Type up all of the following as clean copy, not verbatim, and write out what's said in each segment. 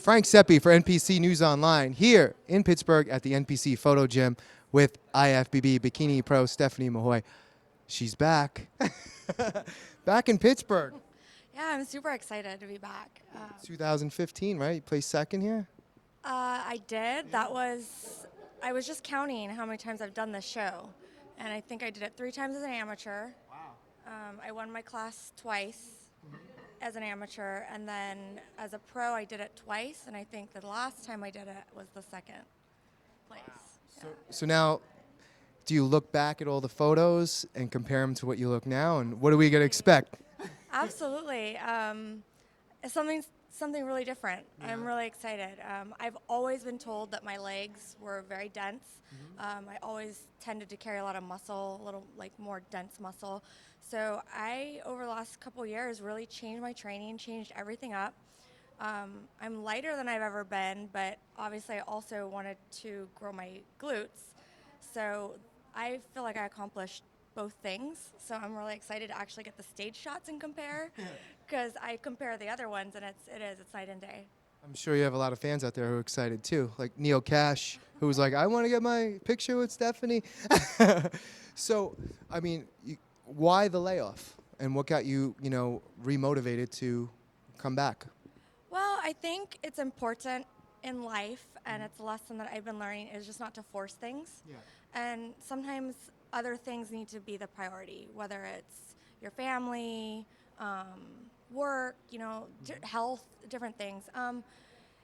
Frank Sepe for NPC News Online here in Pittsburgh at the NPC Photo Gym with IFBB Bikini Pro Stephanie Mahoe. She's back. Back in Pittsburgh. Yeah, I'm super excited to be back. 2015, right? You placed second here? I did. I was just counting how many times I've done this show. And I think I did it 3 times as an amateur. Wow. I won my class twice as an amateur. And then as a pro, I did it twice. And I think the last time I did it was the second place. Wow. So now, do you look back at all the photos and compare them to what you look now? And what are we going to expect? Absolutely. It's something really different. Yeah. I'm really excited. I've always been told that my legs were very dense. I always tended to carry a lot of muscle, a little like more dense muscle. So I, over the last couple years, really changed my training, changed everything up. I'm lighter than I've ever been, but obviously I also wanted to grow my glutes. So I feel like I accomplished both things, so I'm really excited to actually get the stage shots and compare, because I compare the other ones and it's night and day. I'm sure you have a lot of fans out there who are excited too, like Neil Cash, who was like, I want to get my picture with Stephanie. So, I mean, why the layoff, and what got you, remotivated to come back? Well, I think it's important in life, and it's a lesson that I've been learning, is just not to force things. Yeah. And sometimes other things need to be the priority, whether it's your family, work, health, different things.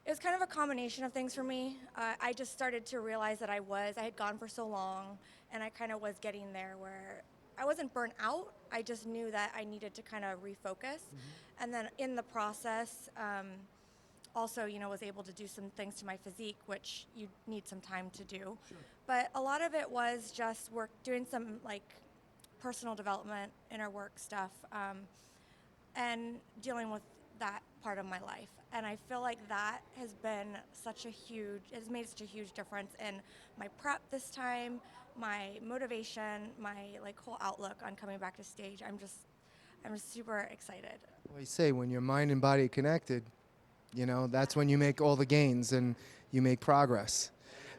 It was kind of a combination of things for me. I just started to realize that I had gone for so long, and I kind of was getting there where I wasn't burnt out. I just knew that I needed to kind of refocus. And then in the process, also, was able to do some things to my physique, which you need some time to do. Sure. But a lot of it was just doing some like personal development, inner work stuff, and dealing with that part of my life. And I feel like that has been has made such a huge difference in my prep this time, my motivation, my whole outlook on coming back to stage. I'm just super excited. Well, you say when your mind and body are connected, that's when you make all the gains and you make progress.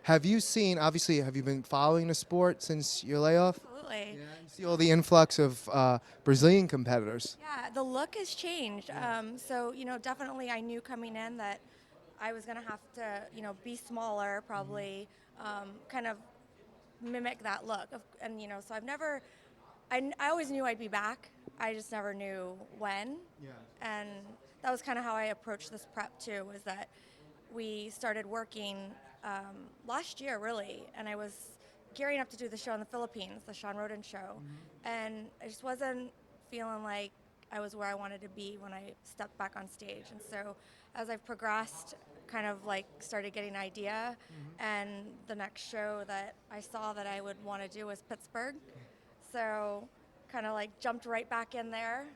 Have you been following the sport since your layoff? Absolutely. Yeah, you see all the influx of Brazilian competitors. Yeah, the look has changed. Yeah. So, definitely I knew coming in that I was going to have to, be smaller, probably, kind of mimic that look. And, so I always knew I'd be back. I just never knew when. Yeah. And that was kind of how I approached this prep too, was that we started working last year really, and I was gearing up to do the show in the Philippines, the Sean Roden show, and I just wasn't feeling like I was where I wanted to be when I stepped back on stage. And so as I've progressed, kind of started getting an idea, and the next show that I saw that I would want to do was Pittsburgh, so kind of jumped right back in there.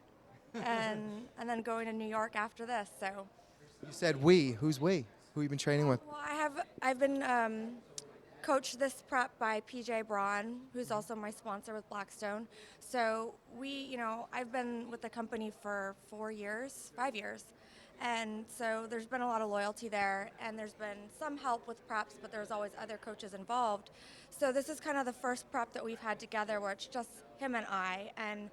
and then going to New York after this. So you said we. Who's we? Who you been training with? Well, I've been coached this prep by PJ Braun, who's also my sponsor with Blackstone. So I've been with the company for 5 years. And so there's been a lot of loyalty there, and there's been some help with preps, but there's always other coaches involved. So this is kind of the first prep that we've had together where it's just him and I, and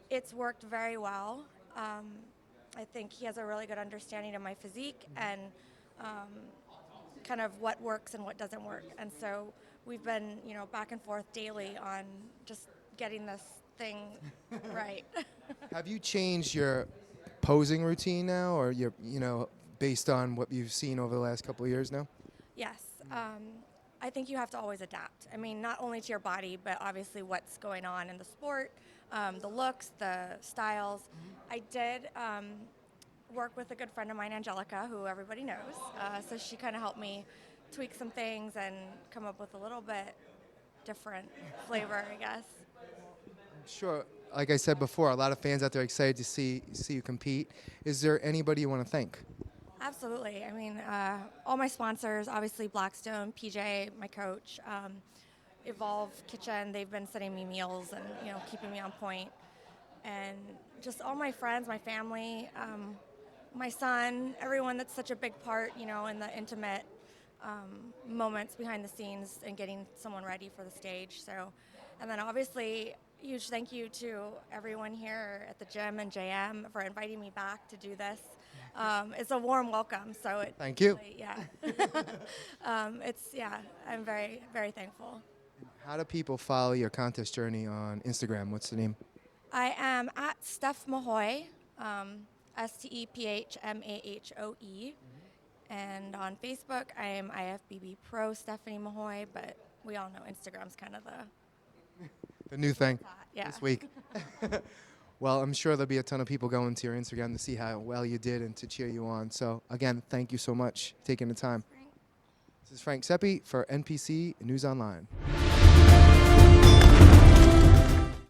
it's worked very well. I think he has a really good understanding of my physique and kind of what works and what doesn't work. And so we've been, back and forth daily on just getting this thing right. Have you changed your posing routine now, or based on what you've seen over the last couple of years now? Yes. I think you have to always adapt. I mean, not only to your body, but obviously what's going on in the sport, the looks, the styles. I did work with a good friend of mine, Angelica, who everybody knows. So she kind of helped me tweak some things and come up with a little bit different flavor, I guess. Sure. Like I said before, a lot of fans out there excited to see you compete. Is there anybody you want to thank? Absolutely. I mean, all my sponsors, obviously Blackstone, PJ, my coach, Evolve Kitchen. They've been sending me meals and keeping me on point. And just all my friends, my family. my son, everyone that's such a big part, you know, in the intimate moments behind the scenes and getting someone ready for the stage. So, and then obviously, huge thank you to everyone here at the gym and JM for inviting me back to do this. It's a warm welcome. So it. Thank you. Really, yeah. I'm very, very thankful. How do people follow your contest journey on Instagram? What's the name? I am at Steph Mahoe, STEPHMAHOE. And on Facebook, I am IFBB Pro Stephanie Mahoe, but we all know Instagram's kind of The new thing yeah. this week. Well, I'm sure there'll be a ton of people going to your Instagram to see how well you did and to cheer you on. So, again, thank you so much for taking the time. This is Frank Sepe for NPC News Online.